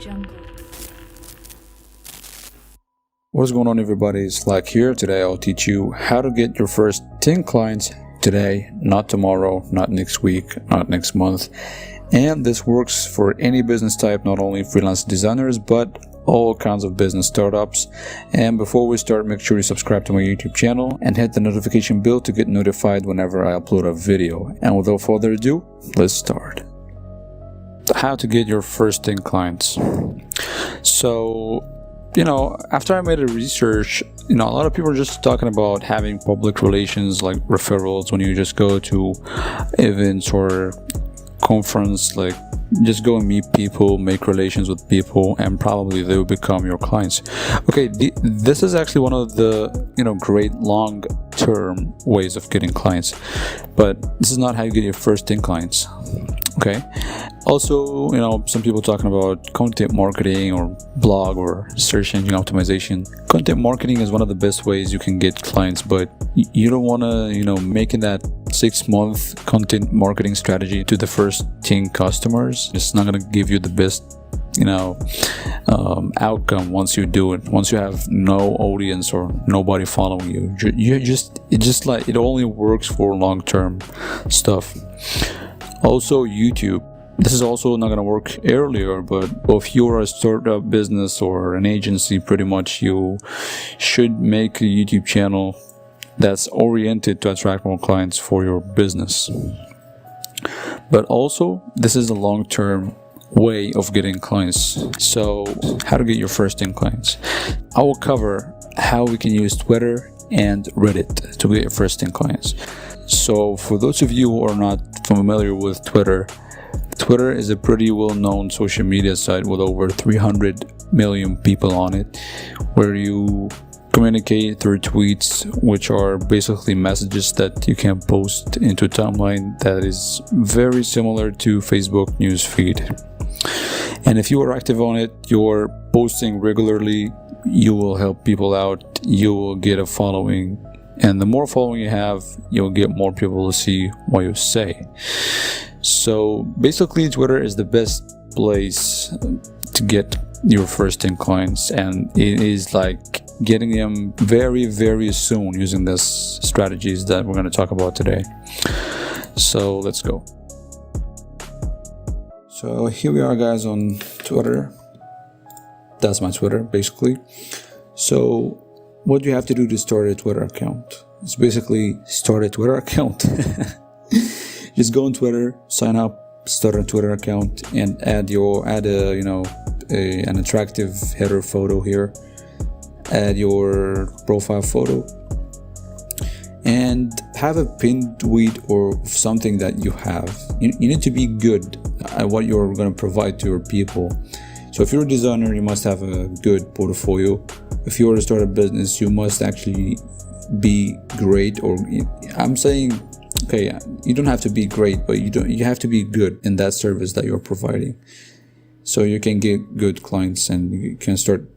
jungle. What's going on, everybody? It's Slack here. Today I'll teach you how to get your first 10 clients today, not tomorrow, not next week, not next month. And this works for any business type, not only freelance designers, but all kinds of business startups. And before we start, make sure you subscribe to my YouTube channel and hit the notification bell to get notified whenever I upload a video. And without further ado, let's start. How to get your first 10 clients. So, after I made a research, a lot of people are just talking about having public relations like referrals when you just go to events or conference, like just go and meet people, make relations with people, and probably they will become your clients. Okay, this is actually one of the great long-term ways of getting clients, but this is not how you get your first 10 clients. Okay, also some people talking about content marketing or blog or search engine optimization. Content marketing is one of the best ways you can get clients, but you don't want to making that 6-month content marketing strategy to the first 10 customers. It's not going to give you the best outcome once you do it. Once you have no audience or nobody following you, it only works for long-term stuff. Also, YouTube. This is also not going to work earlier, but if you're a startup business or an agency, pretty much you should make a YouTube channel that's oriented to attract more clients for your business. But also, this is a long-term way of getting clients. So, how to get your first 10 clients. I will cover how we can use Twitter and Reddit to get your first 10 clients. So, for those of you who are not familiar with Twitter is a pretty well-known social media site with over 300 million people on it, where you communicate through tweets, which are basically messages that you can post into a timeline that is very similar to Facebook newsfeed. And if you are active on it, you're posting regularly, you will help people out, you will get a following, and the more following you have, you'll get more people to see what you say. So basically, Twitter is the best place to get your first 10 clients, and it is like getting them very, very soon using these strategies that we're going to talk about today. So let's go. So here we are, guys, on Twitter. That's my Twitter, basically. So what you have to do to start a Twitter account? It's basically start a Twitter account. Just go on Twitter, sign up, start a Twitter account, and add an attractive header photo here. Add your profile photo, and have a pinned tweet or something that you have. You need to be good at what you're going to provide to your people. So if you're a designer, you must have a good portfolio. If you want to start a business, you must actually be great, or I'm saying, okay, you don't have to be great, but you have to be good in that service that you're providing, so you can get good clients and you can start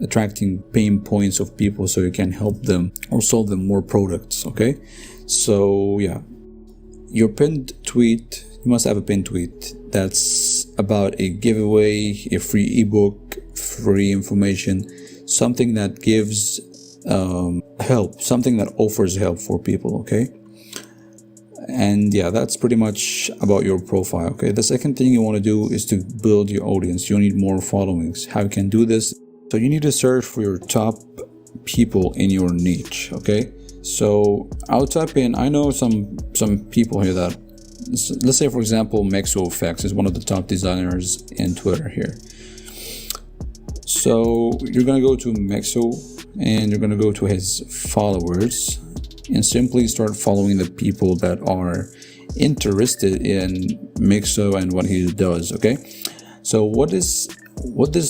attracting pain points of people, so you can help them or solve them more products. Okay, so yeah, your pinned tweet, you must have a pinned tweet that's about a giveaway, a free ebook, free information, something that gives help, something that offers help for people. Okay, and yeah, that's pretty much about your profile. Okay, the second thing you want to do is to build your audience. You need more followings. How you can do this? So you need to search for your top people in your niche. Okay, so I'll type in, I know some people here that, let's say for example, Mexo Effects is one of the top designers in Twitter here. So you're gonna go to Mexo and you're gonna go to his followers and simply start following the people that are interested in Mexo and what he does. Okay, so what this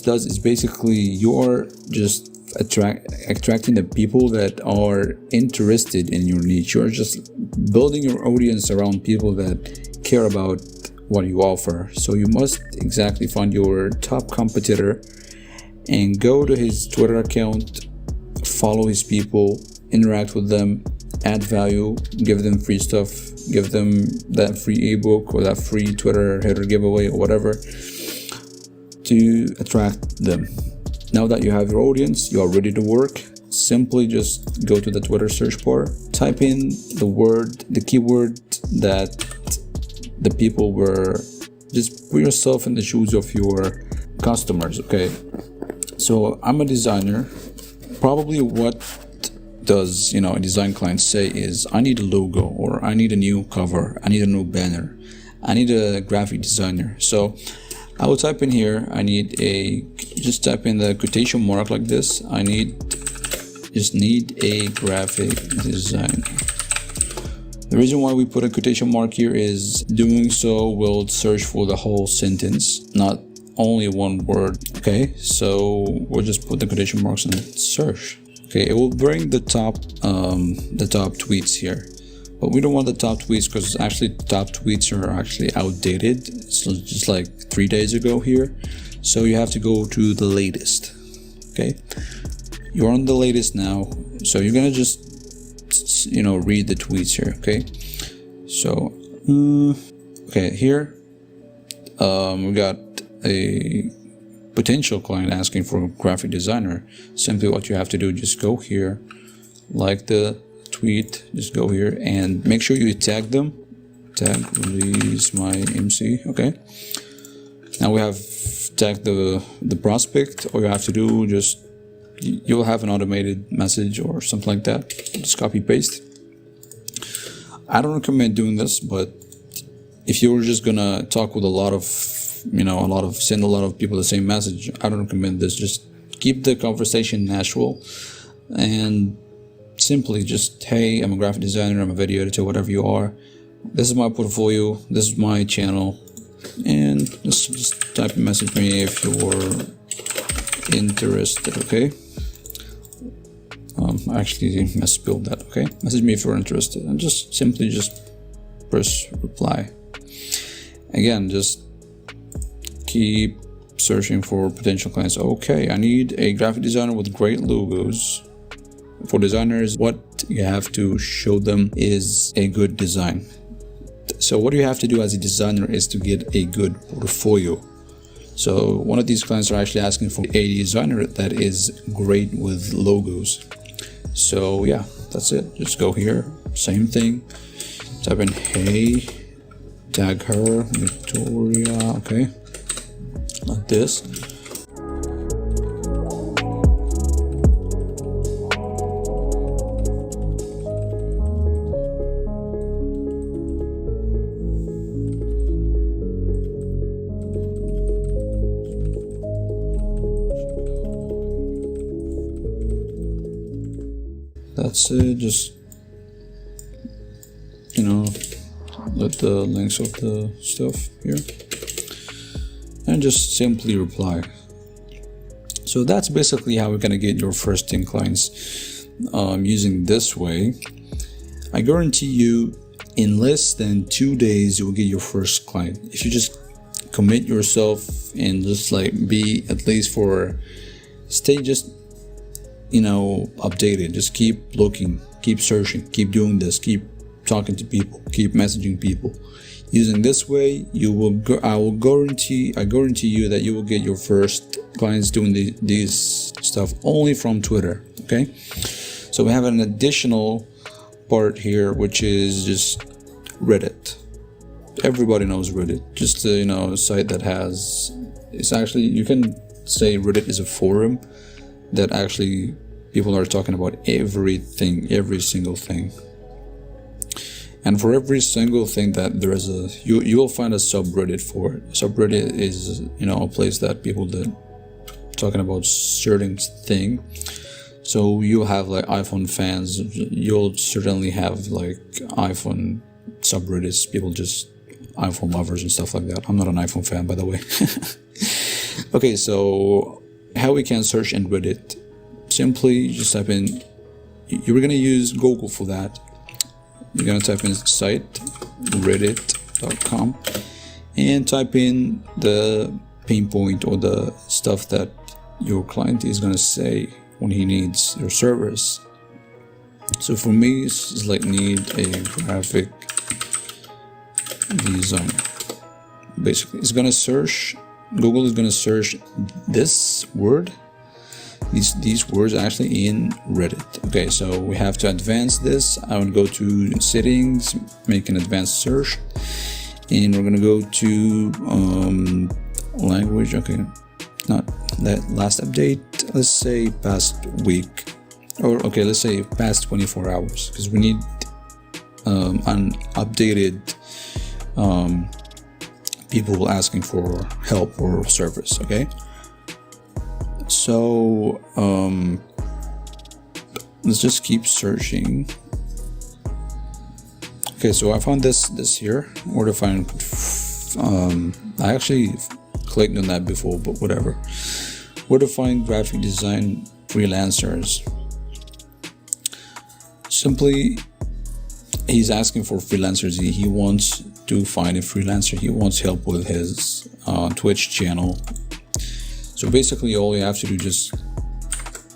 does is basically you're just attracting the people that are interested in your niche. You're just building your audience around people that care about what you offer. So you must exactly find your top competitor and go to his Twitter account, follow his people, interact with them, add value, give them free stuff, give them that free ebook or that free Twitter header giveaway or whatever. to attract them. Now that you have your audience, you are ready to work. Simply just go to the Twitter search bar, type in the keyword that the people were, just put yourself in the shoes of your customers. Okay, so I'm a designer. Probably what does a design client say is, I need a logo, or I need a new cover, I need a new banner, I need a graphic designer. So I will type in here, just type in the quotation mark like this, just need a graphic designer. The reason why we put a quotation mark here is doing so will search for the whole sentence, not only one word. Okay, so we'll just put the quotation marks and search. Okay, it will bring the top tweets here, but we don't want the top tweets because actually top tweets are actually outdated. So just like 3 days ago here, so you have to go to the latest. Okay, you're on the latest now, so you're gonna just read the tweets here. Okay, so okay, here we got a potential client asking for a graphic designer. Simply what you have to do, just go here, like the tweet, just go here and make sure you tag them. Tag release my MC. Okay, now we have tagged the prospect. All you have to do, just you'll have an automated message or something like that. Just copy paste. I don't recommend doing this, but if you're just gonna talk with send a lot of people the same message, I don't recommend this. Just keep the conversation natural and simply just, hey, I'm a graphic designer, I'm a video editor, whatever you are. This is my portfolio, this is my channel, and just type and message me if you're interested. Okay, I actually misspelled that. Okay, message me if you're interested, and just simply press reply. Again, just keep searching for potential clients. Okay, I need a graphic designer with great logos. For designers, what you have to show them is a good design. So what you have to do as a designer is to get a good portfolio. So one of these clients are actually asking for a designer that is great with logos. So yeah, that's it. Just go here, same thing, type in hey, tag her, Victoria. Okay, like this. That's it. Just let the links of the stuff here and just simply reply. So that's basically how we're gonna get your first 10 clients using this way. I guarantee you in less than 2 days you will get your first client if you just commit yourself and just be at least stay updated. Just keep looking, keep searching, keep doing this, keep talking to people, keep messaging people. Using this way, I guarantee you that you will get your first clients doing these stuff only from Twitter. Okay, so we have an additional part here, which is just Reddit. Everybody knows Reddit. Just a site that it's actually, you can say Reddit is a forum that actually people are talking about everything, every single thing. And for every single thing that there is you will find a subreddit for it. Subreddit is a place that people that talking about certain thing. So you'll have iPhone fans, you'll certainly have iPhone subreddits, people just iPhone lovers and stuff like that. I'm not an iPhone fan, by the way. Okay, so how we can search in Reddit? Simply just type in, you're gonna use Google for that. You're gonna type in site reddit.com and type in the pain point or the stuff that your client is gonna say when he needs your service. So for me, it's need a graphic design. Basically, it's gonna search Google is going to search this word, these words actually in Reddit. Okay, so we have to advance this. I would go to settings, make an advanced search, and we're going to go to language. Okay, not that last update. Let's say past week, or okay, let's say past 24 hours, because we need an updated people asking for help or service. Okay, so let's just keep searching. Okay, so I found this here, where to find I actually clicked on that before, but whatever. Where to find graphic design freelancers. Simply, he's asking for freelancers. He wants to find a freelancer. He wants help with his Twitch channel. So basically all you have to do,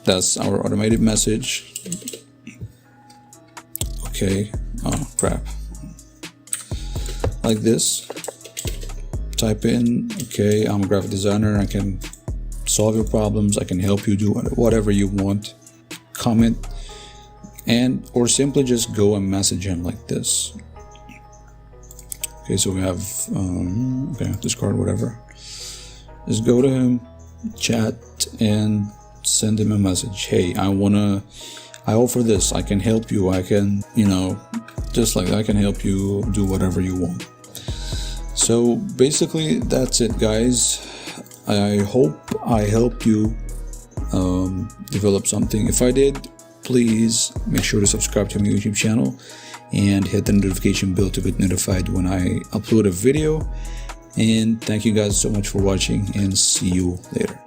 that's our automated message. Okay, oh crap. Like this, type in, okay, I'm a graphic designer, I can solve your problems, I can help you do whatever you want. Comment, and or simply just go and message him like this. Okay, so we have okay, discard whatever. Just go to him, chat, and send him a message. Hey, I offer this, I can help you, I can, just like I can help you do whatever you want. So basically that's it, guys. I hope I helped you develop something. If I did, please make sure to subscribe to my YouTube channel and hit the notification bell to get notified when I upload a video. And thank you guys so much for watching, and see you later.